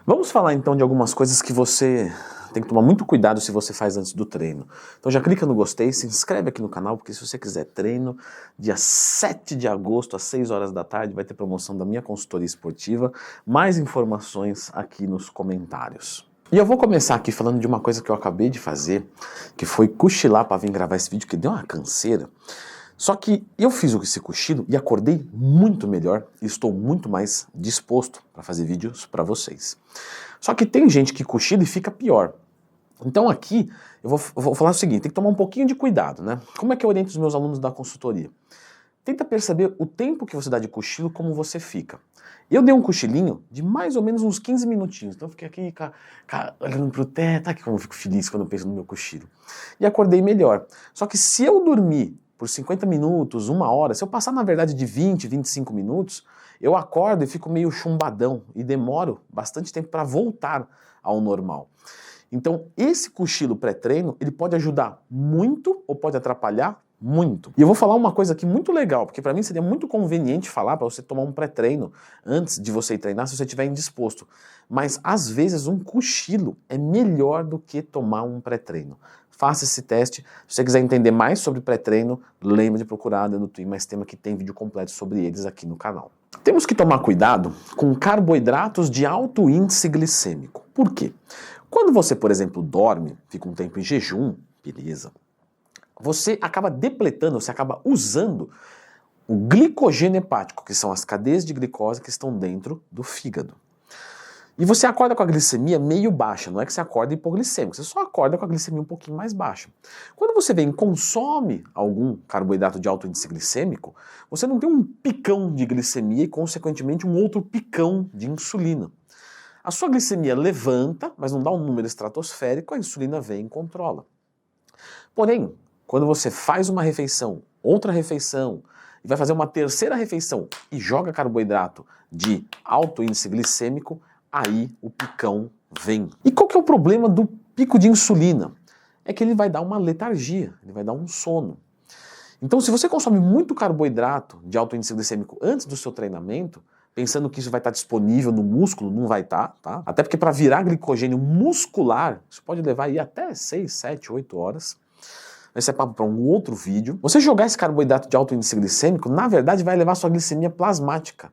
Vamos falar então de algumas coisas que você tem que tomar muito cuidado se você faz antes do treino. Então já clica no gostei, se inscreve aqui no canal, porque se você quiser treino, dia 7 de agosto às 6 horas da tarde vai ter promoção da minha consultoria esportiva. Mais informações aqui nos comentários. E eu vou começar aqui falando de uma coisa que eu acabei de fazer, que foi cochilar para vir gravar esse vídeo, que deu uma canseira. Só que eu fiz esse cochilo e acordei muito melhor e estou muito mais disposto para fazer vídeos para vocês. Só que tem gente que cochila e fica pior. Então aqui eu vou falar o seguinte, tem que tomar um pouquinho de cuidado, né? Como é que eu oriento os meus alunos da consultoria? Tenta perceber o tempo que você dá de cochilo, como você fica. Eu dei um cochilinho de mais ou menos uns 15 minutinhos, então eu fiquei aqui olhando pro teto, tá, que como eu fico feliz quando eu penso no meu cochilo. E acordei melhor. Só que se eu dormir por 50 minutos, 1 hora, se eu passar na verdade de 20, 25 minutos, eu acordo e fico meio chumbadão e demoro bastante tempo para voltar ao normal. Então esse cochilo pré-treino, ele pode ajudar muito ou pode atrapalhar muito. E eu vou falar uma coisa aqui muito legal, porque para mim seria muito conveniente falar para você tomar um pré-treino antes de você ir treinar se você estiver indisposto. Mas às vezes um cochilo é melhor do que tomar um pré-treino. Faça esse teste. Se você quiser entender mais sobre pré-treino, lembre de procurar dentro do Twin Mais Tema, que tem vídeo completo sobre eles aqui no canal. Temos que tomar cuidado com carboidratos de alto índice glicêmico. Por quê? Quando você, por exemplo, dorme, fica um tempo em jejum, beleza, você acaba depletando, você acaba usando o glicogênio hepático, que são as cadeias de glicose que estão dentro do fígado. E você acorda com a glicemia meio baixa, não é que você acorda hipoglicêmico, você só acorda com a glicemia um pouquinho mais baixa. Quando você vem e consome algum carboidrato de alto índice glicêmico, você não tem um picão de glicemia e, consequentemente, um outro picão de insulina. A sua glicemia levanta, mas não dá um número estratosférico, a insulina vem e controla. Porém, quando você faz uma refeição, outra refeição, e vai fazer uma terceira refeição e joga carboidrato de alto índice glicêmico, aí o picão vem. E qual que é o problema do pico de insulina? É que ele vai dar uma letargia, ele vai dar um sono. Então, se você consome muito carboidrato de alto índice glicêmico antes do seu treinamento, pensando que isso vai estar disponível no músculo, não vai estar, tá? Até porque para virar glicogênio muscular, isso pode levar aí até 6, 7, 8 horas. Esse é papo para um outro vídeo. Você jogar esse carboidrato de alto índice glicêmico, na verdade, vai levar a sua glicemia plasmática,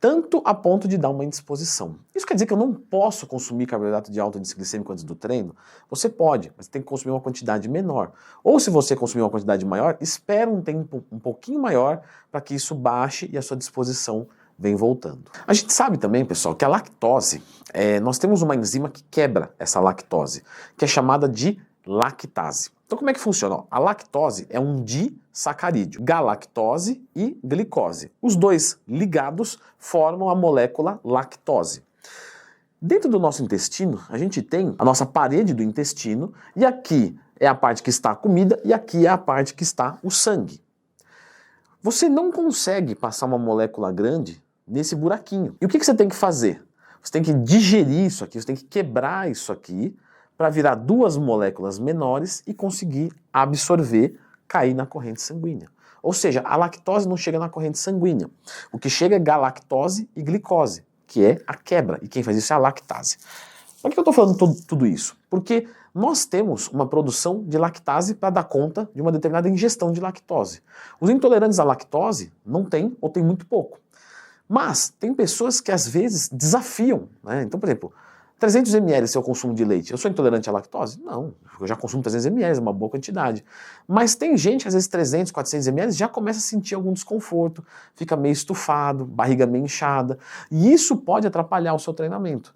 tanto a ponto de dar uma indisposição. Isso quer dizer que eu não posso consumir carboidrato de alto índice glicêmico antes do treino? Você pode, mas tem que consumir uma quantidade menor. Ou se você consumir uma quantidade maior, espera um tempo um pouquinho maior para que isso baixe e a sua disposição vem voltando. A gente sabe também, pessoal, que a lactose, nós temos uma enzima que quebra essa lactose, que é chamada de lactase. Então como é que funciona? A lactose é um disacarídeo, galactose e glicose. Os dois ligados formam a molécula lactose. Dentro do nosso intestino, a gente tem a nossa parede do intestino, e aqui é a parte que está a comida e aqui é a parte que está o sangue. Você não consegue passar uma molécula grande nesse buraquinho. E o que você tem que fazer? Você tem que digerir isso aqui, você tem que quebrar isso aqui, para virar duas moléculas menores e conseguir absorver, cair na corrente sanguínea. Ou seja, a lactose não chega na corrente sanguínea. O que chega é galactose e glicose, que é a quebra, e quem faz isso é a lactase. Por que eu estou falando tudo isso? Porque nós temos uma produção de lactase para dar conta de uma determinada ingestão de lactose. Os intolerantes à lactose não têm ou têm muito pouco. Mas tem pessoas que às vezes desafiam, né? Então, por exemplo, 300 ml é o consumo de leite. Eu sou intolerante à lactose? Não, eu já consumo 300 ml, é uma boa quantidade. Mas tem gente que às vezes 300, 400 ml já começa a sentir algum desconforto, fica meio estufado, barriga meio inchada, e isso pode atrapalhar o seu treinamento.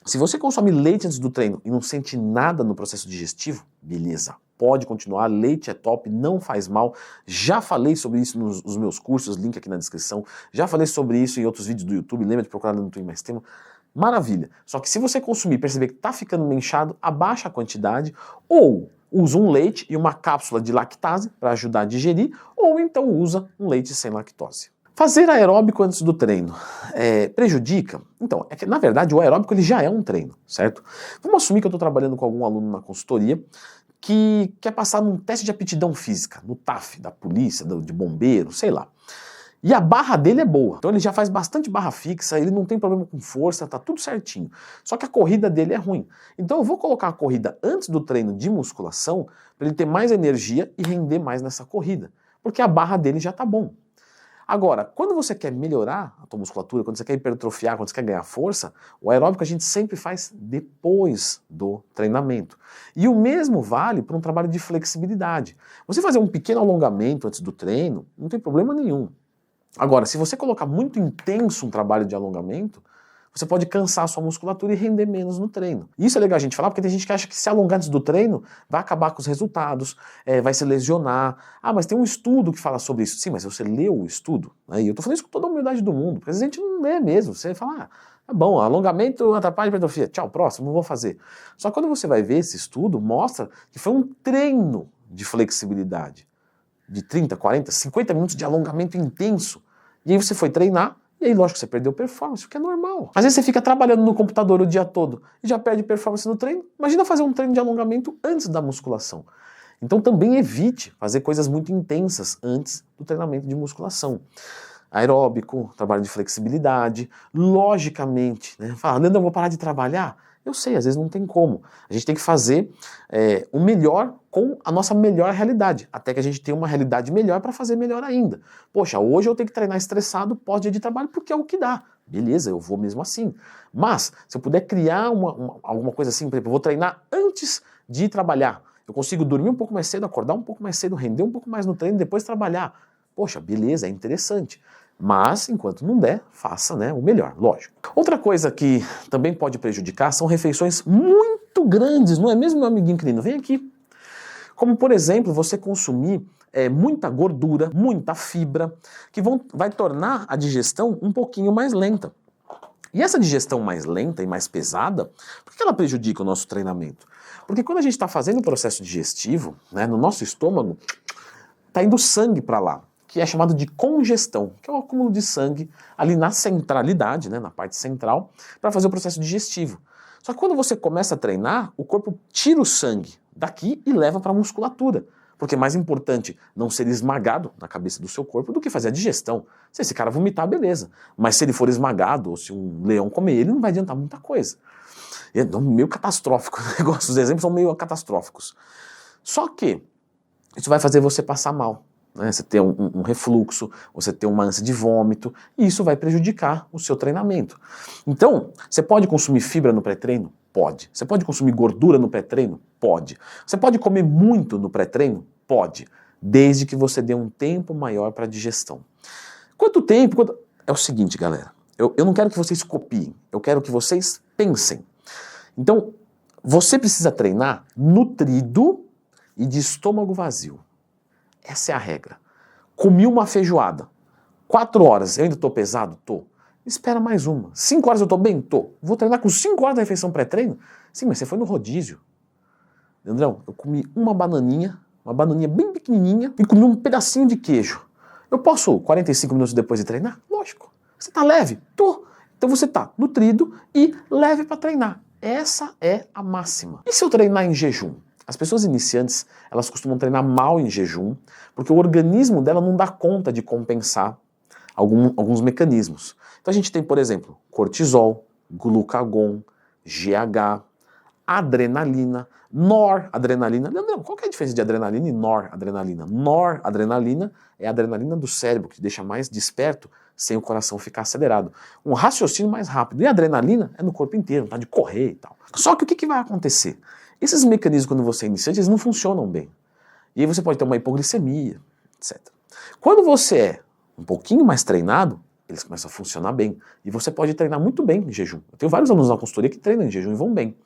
Se você consome leite antes do treino e não sente nada no processo digestivo, beleza, pode continuar, leite é top, não faz mal. Já falei sobre isso nos meus cursos, link aqui na descrição, já falei sobre isso em outros vídeos do YouTube, lembra de procurar no Twin Mais Tema. Maravilha. Só que se você consumir e perceber que está ficando meio inchado, abaixa a quantidade ou usa um leite e uma cápsula de lactase para ajudar a digerir, ou então usa um leite sem lactose. Fazer aeróbico antes do treino prejudica? Então, é que na verdade o aeróbico ele já é um treino, certo? Vamos assumir que eu estou trabalhando com algum aluno na consultoria que quer passar num teste de aptidão física, no TAF, da polícia, de bombeiro, sei lá. E a barra dele é boa, então ele já faz bastante barra fixa, ele não tem problema com força, tá tudo certinho. Só que a corrida dele é ruim. Então eu vou colocar a corrida antes do treino de musculação para ele ter mais energia e render mais nessa corrida, porque a barra dele já tá bom. Agora, quando você quer melhorar a tua musculatura, quando você quer hipertrofiar, quando você quer ganhar força, o aeróbico a gente sempre faz depois do treinamento. E o mesmo vale para um trabalho de flexibilidade. Você fazer um pequeno alongamento antes do treino, não tem problema nenhum. Agora, se você colocar muito intenso um trabalho de alongamento, você pode cansar a sua musculatura e render menos no treino. Isso é legal a gente falar, porque tem gente que acha que se alongar antes do treino vai acabar com os resultados, vai se lesionar. Ah, mas tem um estudo que fala sobre isso. Sim, mas você leu o estudo? E eu tô falando isso com toda a humildade do mundo, porque às vezes a gente não lê mesmo. Você fala, tá bom, alongamento atrapalha a hipertrofia. Tchau, próximo, não vou fazer. Só que quando você vai ver esse estudo, mostra que foi um treino de flexibilidade. De 30, 40, 50 minutos de alongamento intenso. E aí você foi treinar, e aí lógico que você perdeu performance, o que é normal. Às vezes você fica trabalhando no computador o dia todo e já perde performance no treino. Imagina fazer um treino de alongamento antes da musculação. Então também evite fazer coisas muito intensas antes do treinamento de musculação. Aeróbico, trabalho de flexibilidade, logicamente, né? Fala, Leandro, eu vou parar de trabalhar? Eu sei, às vezes não tem como. A gente tem que fazer o melhor com a nossa melhor realidade, até que a gente tenha uma realidade melhor para fazer melhor ainda. Poxa, hoje eu tenho que treinar estressado pós-dia de trabalho porque é o que dá. Beleza, eu vou mesmo assim. Mas, se eu puder criar alguma coisa assim, por exemplo, eu vou treinar antes de trabalhar. Eu consigo dormir um pouco mais cedo, acordar um pouco mais cedo, render um pouco mais no treino e depois trabalhar. Poxa, beleza, é interessante. Mas, enquanto não der, faça, né, o melhor, lógico. Outra coisa que também pode prejudicar são refeições muito grandes, não é mesmo, meu amiguinho querido? Vem aqui. Como, por exemplo, você consumir muita gordura, muita fibra, que vai tornar a digestão um pouquinho mais lenta. E essa digestão mais lenta e mais pesada, por que ela prejudica o nosso treinamento? Porque quando a gente está fazendo o processo digestivo, né, no nosso estômago, está indo sangue para lá, que é chamado de congestão, que é o acúmulo de sangue ali na centralidade, né, na parte central, para fazer o processo digestivo. Só que quando você começa a treinar, o corpo tira o sangue daqui e leva para a musculatura. Porque é mais importante não ser esmagado na cabeça do seu corpo do que fazer a digestão. Se esse cara vomitar, beleza. Mas se ele for esmagado, ou se um leão comer ele, não vai adiantar muita coisa. É meio catastrófico o negócio, os exemplos são meio catastróficos. Só que isso vai fazer você passar mal. Né? Você ter um refluxo, você ter uma ânsia de vômito, e isso vai prejudicar o seu treinamento. Então, você pode consumir fibra no pré-treino? Pode. Você pode consumir gordura no pré-treino? Pode. Você pode comer muito no pré-treino? Pode. Desde que você dê um tempo maior para a digestão. Quanto tempo? É o seguinte, galera. Eu não quero que vocês copiem. Eu quero que vocês pensem. Então, você precisa treinar nutrido e de estômago vazio. Essa é a regra. Comi uma feijoada. 4 horas, eu ainda estou pesado? Tô. Espera mais uma. 5 horas eu estou bem? Tô. Vou treinar com 5 horas da refeição pré-treino? Sim, mas você foi no rodízio. Leandrão, eu comi uma bananinha bem pequenininha e comi um pedacinho de queijo. Eu posso 45 minutos depois de treinar? Lógico. Você está leve? Tô. Então você está nutrido e leve para treinar. Essa é a máxima. E se eu treinar em jejum? As pessoas iniciantes, elas costumam treinar mal em jejum, porque o organismo dela não dá conta de compensar alguns mecanismos. Então a gente tem, por exemplo, cortisol, glucagon, GH, adrenalina, noradrenalina. Não, qual que é a diferença de adrenalina e noradrenalina? Noradrenalina é a adrenalina do cérebro, que deixa mais desperto sem o coração ficar acelerado. Um raciocínio mais rápido. E a adrenalina é no corpo inteiro, tá de correr e tal. Só que o que vai acontecer? Esses mecanismos, quando você é iniciante, eles não funcionam bem. E aí você pode ter uma hipoglicemia, etc. Quando você é um pouquinho mais treinado, eles começam a funcionar bem. E você pode treinar muito bem em jejum. Eu tenho vários alunos na consultoria que treinam em jejum e vão bem.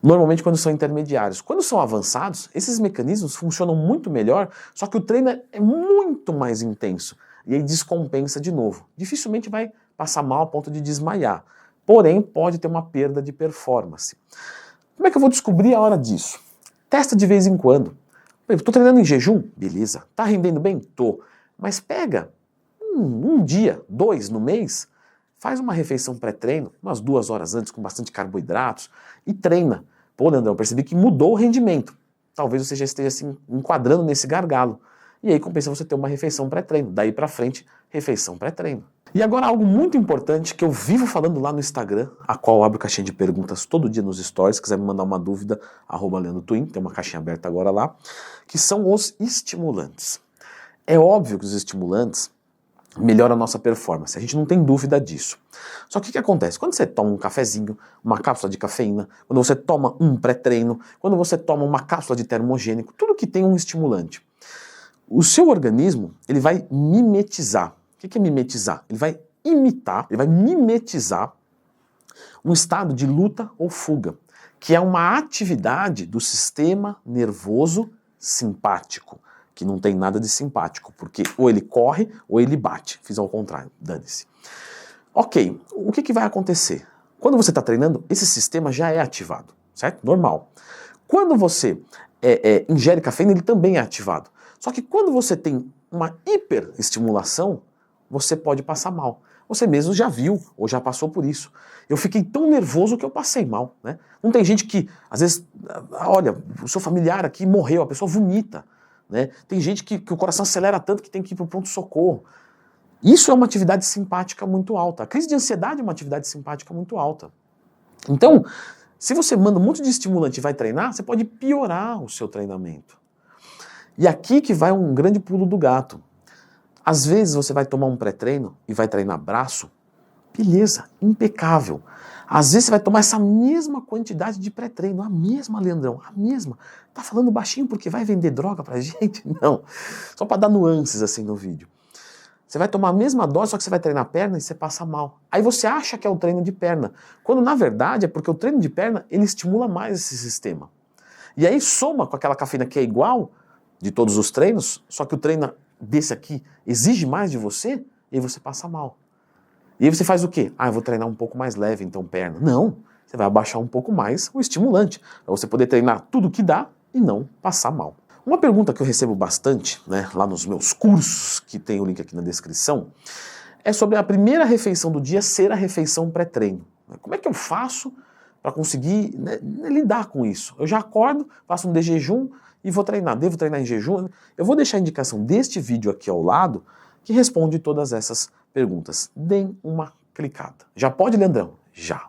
Normalmente quando são intermediários. Quando são avançados, esses mecanismos funcionam muito melhor, só que o treino é muito mais intenso. E aí descompensa de novo. Dificilmente vai passar mal a ponto de desmaiar. Porém, pode ter uma perda de performance. Como é que eu vou descobrir a hora disso? Testa de vez em quando. Estou treinando em jejum? Beleza. Tá rendendo bem? Tô. Mas pega um dia, 2 no mês, faz uma refeição pré-treino, umas 2 horas antes, com bastante carboidratos, e treina. Pô, Leandrão, eu percebi que mudou o rendimento. Talvez você já esteja assim, enquadrando nesse gargalo. E aí compensa você ter uma refeição pré-treino. Daí pra frente, refeição pré-treino. E agora algo muito importante que eu vivo falando lá no Instagram, a qual eu abro caixinha de perguntas todo dia nos stories, se quiser me mandar uma dúvida, @LeandroTwin, tem uma caixinha aberta agora lá, que são os estimulantes. É óbvio que os estimulantes melhoram a nossa performance, a gente não tem dúvida disso. Só que o que acontece? Quando você toma um cafezinho, uma cápsula de cafeína, quando você toma um pré-treino, quando você toma uma cápsula de termogênico, tudo que tem um estimulante, o seu organismo ele vai mimetizar. O que é mimetizar? Ele vai imitar, ele vai mimetizar um estado de luta ou fuga, que é uma atividade do sistema nervoso simpático, que não tem nada de simpático, porque ou ele corre ou ele bate. Fiz ao contrário, dane-se. Ok, o que vai acontecer? Quando você está treinando, esse sistema já é ativado, certo? Normal. Quando você ingere cafeína, ele também é ativado. Só que quando você tem uma hiperestimulação, você pode passar mal. Você mesmo já viu ou já passou por isso. Eu fiquei tão nervoso que eu passei mal, né? Não tem gente que, às vezes, olha, o seu familiar aqui morreu, a pessoa vomita, né? Tem gente que o coração acelera tanto que tem que ir para o pronto-socorro. Isso é uma atividade simpática muito alta. A crise de ansiedade é uma atividade simpática muito alta. Então, se você manda um monte de estimulante e vai treinar, você pode piorar o seu treinamento. E aqui que vai um grande pulo do gato. Às vezes você vai tomar um pré-treino e vai treinar braço, beleza, impecável. Às vezes você vai tomar essa mesma quantidade de pré-treino, a mesma, Leandrão, a mesma. Tá falando baixinho porque vai vender droga pra gente? Não, só para dar nuances assim no vídeo. Você vai tomar a mesma dose, só que você vai treinar perna e você passa mal. Aí você acha que é o treino de perna, quando na verdade é porque o treino de perna ele estimula mais esse sistema. E aí soma com aquela cafeína que é igual de todos os treinos, só que o treino desse aqui exige mais de você, e aí você passa mal. E aí você faz o quê? Eu vou treinar um pouco mais leve, então perna. Não, você vai abaixar um pouco mais o estimulante, para você poder treinar tudo que dá e não passar mal. Uma pergunta que eu recebo bastante, né, lá nos meus cursos, que tem o link aqui na descrição, é sobre a primeira refeição do dia ser a refeição pré-treino. Como é que eu faço para conseguir, né, lidar com isso? Eu já acordo, faço um de jejum, e vou treinar. Devo treinar em jejum? Eu vou deixar a indicação deste vídeo aqui ao lado que responde todas essas perguntas. Deem uma clicada. Já pode, Leandrão? Já.